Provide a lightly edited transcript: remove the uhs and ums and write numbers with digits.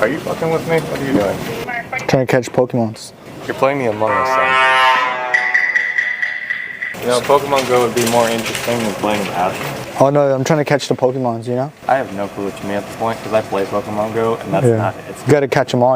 Are you fucking with me? What are you doing? Trying to catch Pokemons. You're playing the Among Us thing. You know, Pokemon Go would be more interesting than playing that. Oh no, I'm trying to catch the Pokemons, you know? I have no clue what you mean at this point because I play Pokemon Go and that's not it. You gotta catch them all.